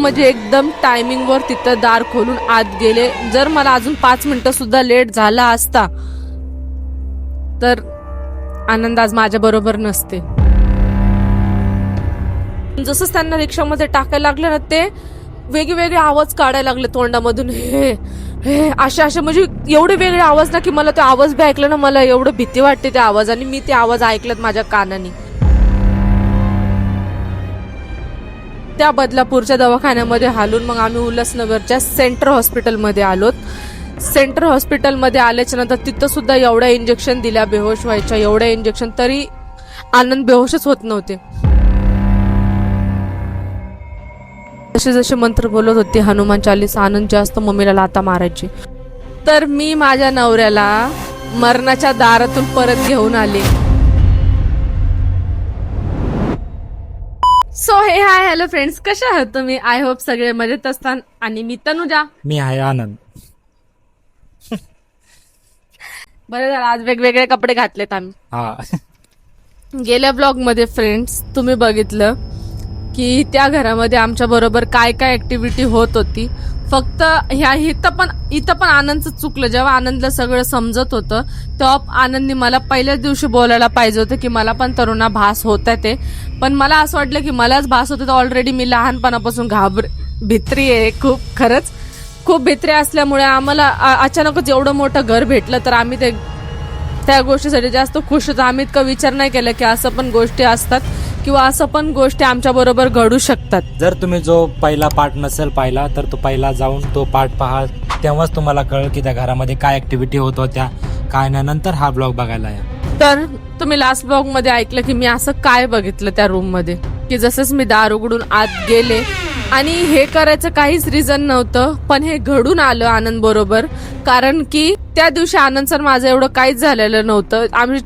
म्हणजे एकदम टायमिंगवर तिथं दार खोलून आत गेले. जर मला अजून 5 मिनिटं सुद्धा लेट झाला असता तर आनंद आज माझ्या बरोबर नसते. जसंच त्यांना रिक्षामध्ये टाकायला लागले ना, ते वेगवेगळे आवाज काढायला लागले तोंडामधून. हे हे अशा म्हणजे एवढे वेगळे आवाज ना की मला तो आवाज बी ऐकला ना, मला एवढं भीती वाटते त्या आवाजाने. मी ते आवाज ऐकलेत माझ्या कानाने. त्या बदलापूरच्या दवाखान्यामध्ये हालून मग आम्ही उल्हासनगरच्या सेंटर हॉस्पिटलमध्ये आलोत. सेंटर हॉस्पिटलमध्ये आल्याच्या नंतर तिथं सुद्धा एवढ्या इंजेक्शन दिल्या बेहोश व्हायच्या, एवढ्या इंजेक्शन, तरी आनंद बेहोशच होत नव्हते. जसे जसे मंत्र बोलत होते हनुमान चालीसा, आनंद जास्त मम्मीला लाता मारायची. तर मी माझ्या नवऱ्याला मरणाच्या दारातून परत घेऊन आले. सो हे हाय हॅलो फ्रेंड्स, कशा आहात तुम्ही? आय होप सगळे मजेत असतात. आणि मी तनुजा, मी आहे आनंद. बरं झालं आज वेगवेगळे कपडे घातलेत आम्ही. गेल्या ब्लॉग मध्ये फ्रेंड्स तुम्ही बघितलं की त्या घरामध्ये आमच्या बरोबर काय काय ऍक्टिव्हिटी होत होती. फक्त इथं पण आनंदचं चुकलं. जेव्हा आनंदला सगळं समजत होतं तेव्हा आनंदने मला पहिल्याच दिवशी बोलायला पाहिजे होतं की मला पण तरुणा भास होत आहे ते. पण मला असं वाटलं की मलाच भास होतं, तर ऑलरेडी मी लहानपणापासून भित्री आहे खूप, खरंच खूप भित्री असल्यामुळे आम्हाला अचानकच एवढं मोठं घर भेटलं तर आम्ही त्या गोष्टीसाठी जास्त खुश होतो. आम्ही इतका विचार नाही केला की असं पण गोष्टी असतात किंवा असं पण गोष्टी आमच्या बरोबर घडू शकतात. जर तुम्ही जो पहिला पार्ट नसेल पाहिला तर तो पहिला जाऊन तो पार्ट पहा, तेव्हाच तुम्हाला कळेल की त्या घरामध्ये काय ऍक्टिव्हिटी होत होत्या काय नाही. नंतर हा ब्लॉग बघायला या. तर तुम्ही लास्ट ब्लॉग मध्ये ऐकलं की मी असं काय बघितलं त्या रूम मध्ये, की जसंच मी दार उघडून आत गेले आणि हे करायचं काहीच रिझन नव्हतं, पण हे घडून आलं आनंद बरोबर. कारण की त्या दिवशी आनंद सर माझं एवढं काहीच झालेलं नव्हतं. आम्ही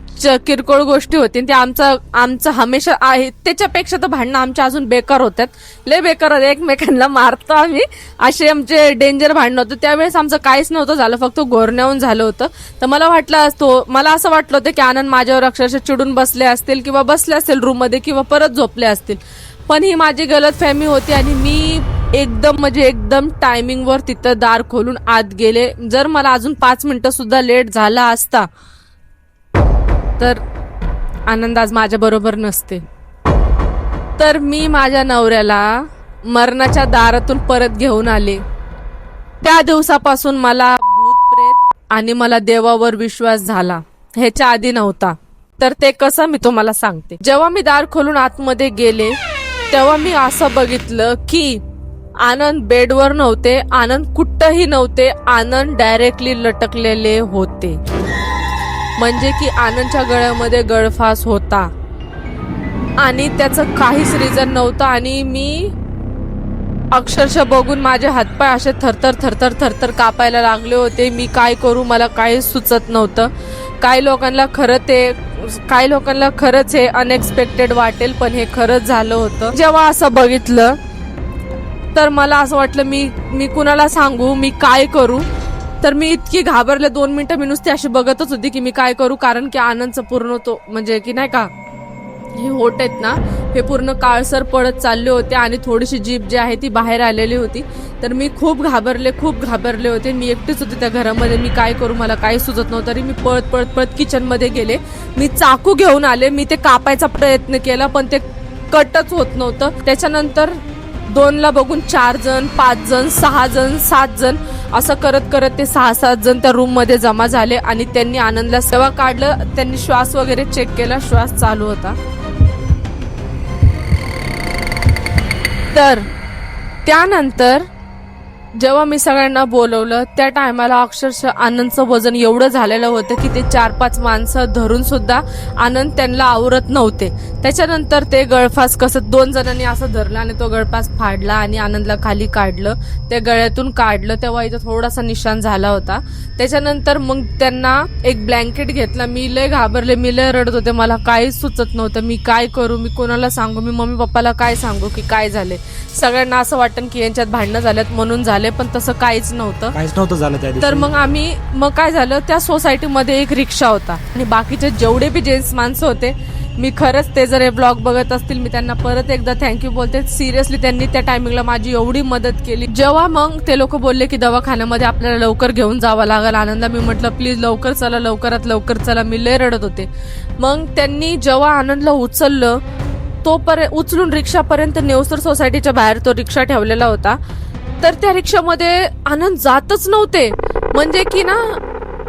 किरकोळ गोष्टी होती ते आमचं हमेशा आहे. त्याच्यापेक्षा तर भांडणं आमच्या अजून बेकार होतात, लय बेकार होते. एकमेकांना मारतो आम्ही, असे आमचे डेंजर भांडणं होतं. त्यावेळेस आमचं काहीच नव्हतं झालं, फक्त घोरण्याहून झालं होतं. तर मला असं वाटलं होतं की आनंद माझ्यावर अक्षरशः चिडून बसले असतील किंवा बसले असतील रूम मध्ये किंवा परत झोपले असतील. पण ही माझी गलतफहमी होती आणि मी एकदम टायमिंगवर तिथं दार खोलून आत गेले. जर मला अजून 5 मिनिटं सुद्धा लेट झाला असता तर आनंद आज माझ्या बरोबर नसते. तर मी माझ्या नवऱ्याला मरणाच्या दारातून परत घेऊन आले. त्या दिवसापासून मला भूत प्रेत आणि मला देवावर विश्वास झाला, ह्याच्या आधी नव्हता. तर ते कसं मी तुम्हाला सांगते. जेव्हा मी दार खोलून आतमध्ये गेले तेव्हा मी असं बघितलं की आनंद बेडवर नव्हते, आनंद कुठंही नव्हते, आनंद डायरेक्टली लटकलेले होते. म्हणजे की आनंदच्या गळ्यामध्ये गळफास होता आणि त्याचं काहीच रिझन नव्हतं. आणि मी अक्षरशः बघून माझे हातपाय असे थरथर कापायला लागले होते. मी काय करू मला काहीच सुचत नव्हतं. काही लोकांना खरंच हे अनएक्सपेक्टेड वाटेल, पण हे खरंच झालं होतं. जेव्हा असं बघितलं तर मला असं वाटलं मी कुणाला सांगू, मी काय करू. तर मी इतकी घाबरले, 2 मिनिटं मी नुसती अशी बघतच होती की मी काय करू. कारण की आनंदचं पूर्ण तो म्हणजे की नाही का हे होट आहेत ना, हे पूर्ण काळसर पडत चालले होते आणि थोडीशी जीभ जी आहे ती बाहेर आलेली होती. तर मी खूप घाबरले होते. मी एकटीच होते त्या घरामध्ये. मी काय करू मला काही सुचत नव्हतं. तरी मी पळत किचन मध्ये गेले. मी चाकू घेऊन आले. मी ते कापायचा प्रयत्न केला पण ते कटच होत नव्हतं. त्याच्यानंतर 2ला बघून 4 जण, 5 जण, 6 जण, 7 जण असं करत ते 6-7 जण त्या रूम मध्ये जमा झाले आणि त्यांनी आनंदला सेवा काढलं. त्यांनी श्वास वगैरे चेक केला, श्वास चालू होता. तर त्यानंतर जेव्हा मी सगळ्यांना बोलवलं त्या टायमाला अक्षरशः आनंदचं वजन एवढं झालेलं होतं की ते 4-5 माणसं धरून सुद्धा आनंद त्यांना आवरत नव्हते. त्याच्यानंतर ते गळफास कसं 2 जणांनी असं धरलं आणि तो गळफास फाडला आणि आनंदला खाली काढलं, त्या गळ्यातून काढलं. तेव्हा इथं थोडासा निशाण झाला होता. त्याच्यानंतर मग त्यांना एक ब्लँकेट घेतला. मी लय घाबरले, मी लय रडत होते, मला काहीच सुचत नव्हतं. मी काय करू, मी कोणाला सांगू, मी मम्मी पप्पाला काय सांगू की काय झाले. सगळ्यांना असं वाटतं की यांच्यात भांडणं झाल्यात म्हणून झाले, पण तसं काहीच नव्हतं झालं त्या दिवशी. तर मग काय झालं, त्या सोसायटीमध्ये एक रिक्षा होता आणि बाकीचे जेवढे बी जेंट्स माणसं होते मी खरंच ते जर हे ब्लॉग बघत असतील मी त्यांना परत एकदा थँक्यू बोलते. सिरियसली त्यांनी त्या टायमिंगला माझी एवढी मदत केली. जेव्हा मग ते लोक बोलले की दवाखान्यामध्ये आपल्याला लवकर घेऊन जावं लागेल आनंदला, मी म्हटलं प्लीज लवकर चला, लवकरात लवकर चला. मी लय रडत होते. मग त्यांनी जेव्हा आनंदला उचललं उचलून रिक्षापर्यंत नेवसर सोसायटीच्या बाहेर तो रिक्षा ठेवलेला होता, तर त्या रिक्षामध्ये आनंद जातच नव्हते. म्हणजे की ना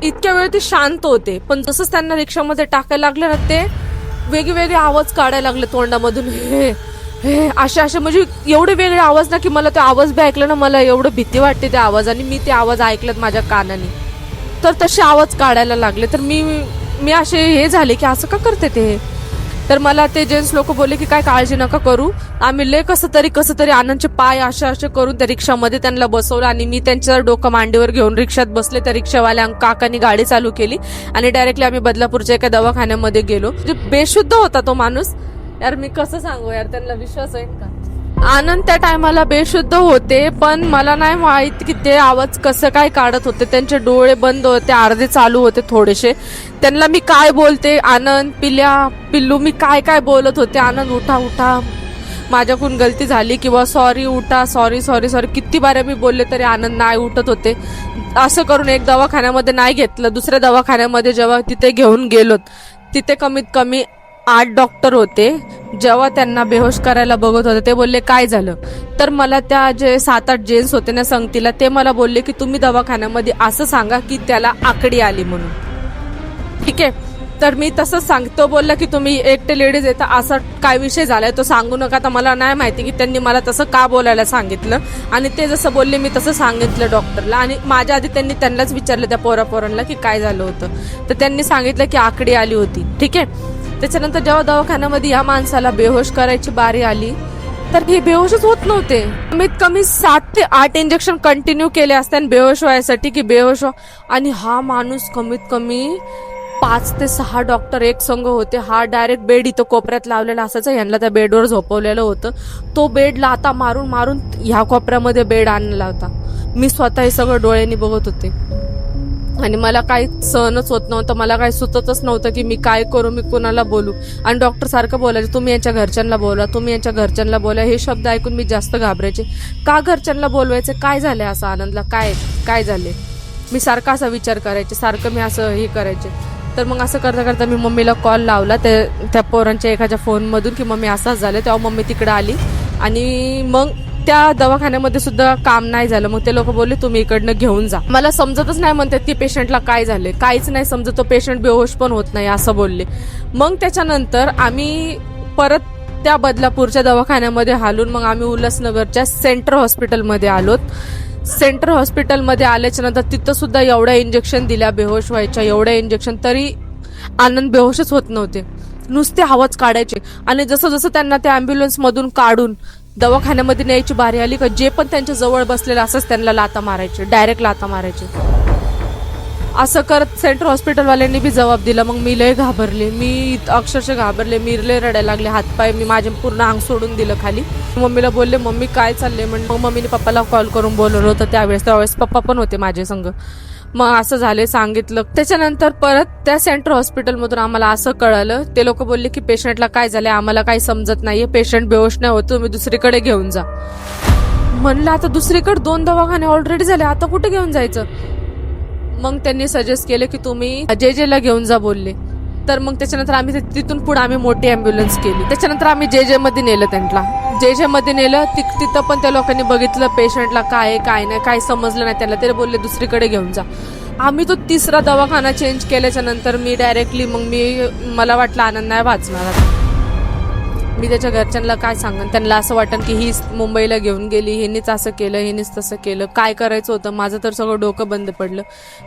इतक्या वेळ ते शांत होते, पण जसंच त्यांना रिक्षामध्ये टाकायला लागलं ना ते वेगवेगळे आवाज काढायला लागले तोंडामधून. हे हे असे म्हणजे एवढे वेगळे आवाज ना की मला ते आवाज बी ऐकलं ना मला एवढं भीती वाटते त्या आवाजाने. मी ते आवाज ऐकलेत माझ्या कानाने, तर तसे आवाज काढायला लागले. तर मी असे हे झाले की असं का करते ते. तर मला ते जेंट्स लोक बोलले की काय काळजी नका करू, आम्ही लय कसं तरी आनंदचे पाय असे करून त्या रिक्षामध्ये त्यांना बसवलं आणि मी त्यांच्या डोकं मांडीवर घेऊन रिक्षात बसले. त्या रिक्षावाल्या काकांनी गाडी चालू केली आणि डायरेक्टली आम्ही बदलापूरच्या एका दवाखान्यामध्ये गेलो. म्हणजे बेशुद्ध होता तो माणूस. यार मी कसं सांगू यार, त्यांना विश्वास आहे का. आनंद त्या टायमाला बेशुद्ध होते, पण मला नाही माहित की ते आवाज कसं काय काढत होते. त्यांचे डोळे बंद होते, अर्धे चालू होते थोडेसे. त्यांना मी काय बोलते, आनंद पिल्लू मी काय बोलत होते, आनंद उठा माझ्याकडून गलती झाली किंवा सॉरी उठा, सॉरी किती बाऱ्या मी बोलले तरी आनंद नाही उठत होते. असं करून एक दवाखान्यामध्ये नाही घेतलं, दुसऱ्या दवाखान्यामध्ये जेव्हा तिथे घेऊन गेलो तिथे कमीत कमी 8 डॉक्टर होते. जेव्हा त्यांना बेहोश करायला बघत होते ते बोलले काय झालं, तर मला त्या जे 7-8 जेंट्स होते ना संगतीला ते मला बोलले की तुम्ही दवाखान्यामध्ये असं सांगा की त्याला आकडी आली म्हणून. ठीक आहे, तर मी तसंच सांगतो. बोलला की तुम्ही एकटे लेडीज येता, असा काय विषय झालाय तो सांगू नका. तर मला नाही माहिती की त्यांनी मला तसं का बोलायला सांगितलं, आणि ते जसं बोलले मी तसं सांगितलं डॉक्टरला. आणि माझ्या आधी त्यांनाच विचारलं त्या पोरांना की काय झालं होतं, तर त्यांनी सांगितलं की आकडी आली होती. ठीक आहे, त्याच्यानंतर जेव्हा दवाखान्यामध्ये या माणसाला बेहोश करायची बारी आली तर हे बेहोशच होत नव्हते. कमीत कमी 7 ते 8 इंजेक्शन कंटिन्यू केले असते बेहोश व्हायसाठी की बेहोश. आणि हा माणूस कमीत कमी 5 ते 6 डॉक्टर एक संघ होते. हा डायरेक्ट बेड इथं कोपऱ्यात लावलेला असायचा, यांना त्या बेडवर झोपवलेलं होतं. तो बेड लाता मारून ह्या कोपऱ्यामध्ये बेड आणला होता. मी स्वतः हे सगळं डोळ्यांनी बघत होते आणि मला काही सहनच होत नव्हतं. मला काही सुचतच नव्हतं की मी काय करू, मी कोणाला बोलू. आणि डॉक्टर सारखं बोलायचे तुम्ही यांच्या घरच्यांना बोला. हे शब्द ऐकून मी जास्त घाबरायचे. का घरच्यांना बोलवायचे, काय झालंय असं आनंदला, काय झाले. मी सारखा असा विचार करायचे, सारखं मी असं हे करायचे. तर मग असं करता करता मी मम्मीला कॉल लावला त्या पोरांच्या एखाद्या फोनमधून की मम्मी असंच झालं. तेव्हा मम्मी तिकडे आली आणि मग त्या दवाखान्यामध्ये सुद्धा काम नाही झालं. मग ते लोक बोलले तुम्ही इकडनं घेऊन जा. मला समजतच नाही म्हणतात की पेशंटला काय झाले, काहीच नाही समजत. तो पेशंट बेहोश पण होत नाही असं बोलले. मग त्याच्यानंतर आम्ही परत त्या बदलापूरच्या दवाखान्यामध्ये हालून मग आम्ही उल्हासनगरच्या सेंट्रल हॉस्पिटलमध्ये आलोत. सेंट्रल हॉस्पिटलमध्ये आल्याच्या नंतर तिथं सुद्धा एवढ्या इंजेक्शन दिल्या बेहोश व्हायच्या, एवढ्या इंजेक्शन, तरी आनंद बेहोशच होत नव्हते. नुसते आवाज काढायचे. आणि जसं त्यांना त्या अँब्युलन्स मधून काढून दवाखान्यामध्ये न्यायची बारी आली का जे पण त्यांच्या जवळ बसलेलं असंच त्यांना लाता मारायचे, डायरेक्ट लाता मारायचे. असं करत सेंट्रल हॉस्पिटलवाल्यांनी बी जबाब दिला. मग मी लय घाबरले, मी अक्षरशः घाबरले, मी लय रडायला लागले. हातपाय मी माझे पूर्ण अंग सोडून दिलं खाली. मम्मीला बोलले मम्मी काय चाललंय म्हणून. मग मम्मीने पप्पाला कॉल करून बोलवलं होतं त्यावेळेस पप्पा पण होते माझे संग. मग असं झाले सांगितलं. त्याच्यानंतर परत त्या सेंट्रल हॉस्पिटलमधून आम्हाला असं कळालं, ते लोक बोलले की पेशंटला काय झालंय आम्हाला काही समजत नाहीये, पेशंट बेहोश नाही होत, तुम्ही दुसरीकडे घेऊन जा. म्हणलं आता दुसरीकडे 2 दवाखाने ऑलरेडी झाले, आता कुठे घेऊन जायचं. मग त्यांनी सजेस्ट केलं की तुम्ही जेजेला घेऊन जा बोलले. तर मग त्याच्यानंतर आम्ही तिथून पुढे आम्ही मोठी अँब्युलन्स केली. त्याच्यानंतर आम्ही जे मध्ये नेलं त्यांना. जे मध्ये नेलं तिथं पण त्या लोकांनी बघितलं पेशंटला काय नाही, काही समजलं नाही त्याला. ते बोलले दुसरीकडे घेऊन जा. आम्ही तो 3रा दवाखाना चेंज केल्याच्या नंतर मी डायरेक्टली मला वाटलं आनंद नाही वाचणार आता. मी त्याच्या घरच्यांना काय सांगन, त्यांना असं वाटन की ही मुंबईला घेऊन गेली, हिनीच असं केलं, हिनीच तसं केलं. काय करायचं होतं, माझं तर सगळं डोकं बंद पडलं.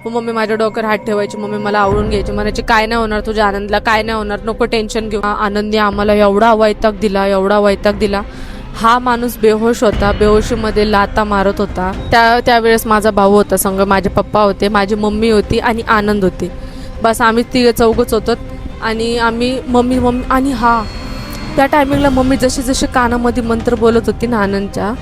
मग मम्मी माझ्या डोक्यावर हात ठेवायची, मम्मी मला आवडून घ्यायची, म्हणायची काय नाही होणार तुझ्या आनंदला, काय नाही होणार, नको टेन्शन घेऊ. आनंदने आम्हाला एवढा वैताग दिला. हा माणूस बेहोश होता, बेहोशीमध्ये लाता मारत होता. त्यावेळेस माझा भाऊ होता संग, माझे पप्पा होते, माझी मम्मी होती आणि आनंद होते. बस आम्ही 3-4 होतो. आणि आम्ही मम्मी आणि त्या टायमिंगला मम्मी जशी कानामध्ये मंत्र बोलत होती ना आनंदच्या,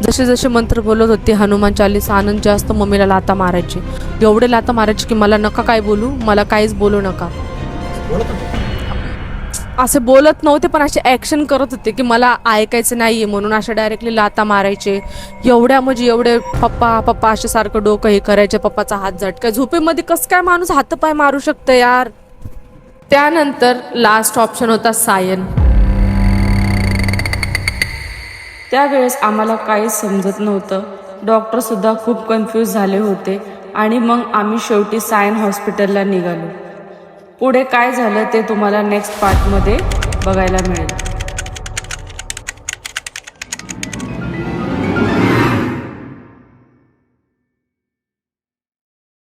जसे मंत्र बोलत होते हनुमान चालीसा, आनंद जास्त मम्मीला लाता मारायचे. एवढे लाता मारायचे की मला नका काय बोलू, मला काहीच बोलू नका. असे बोलत नव्हते, पण असे ॲक्शन करत होते की मला ऐकायचं नाहीये म्हणून. असे डायरेक्टली लाता मारायचे एवढ्या, म्हणजे एवढे पप्पा पप्पा असे सारखं डोकं हे करायचे. पप्पाचा हात झटका. झोपेमध्ये कसं काय माणूस हातपाय मारू शकतं यार. त्यानंतर लास्ट ऑप्शन होता सायन. त्यावेळेस आम्हाला काहीच समजत नव्हतं. डॉक्टरसुद्धा खूप कन्फ्यूज झाले होते आणि मग आम्ही शेवटी सायन हॉस्पिटलला निघालो. पुढे काय झालं ते तुम्हाला नेक्स्ट पार्टमध्ये बघायला मिळेल.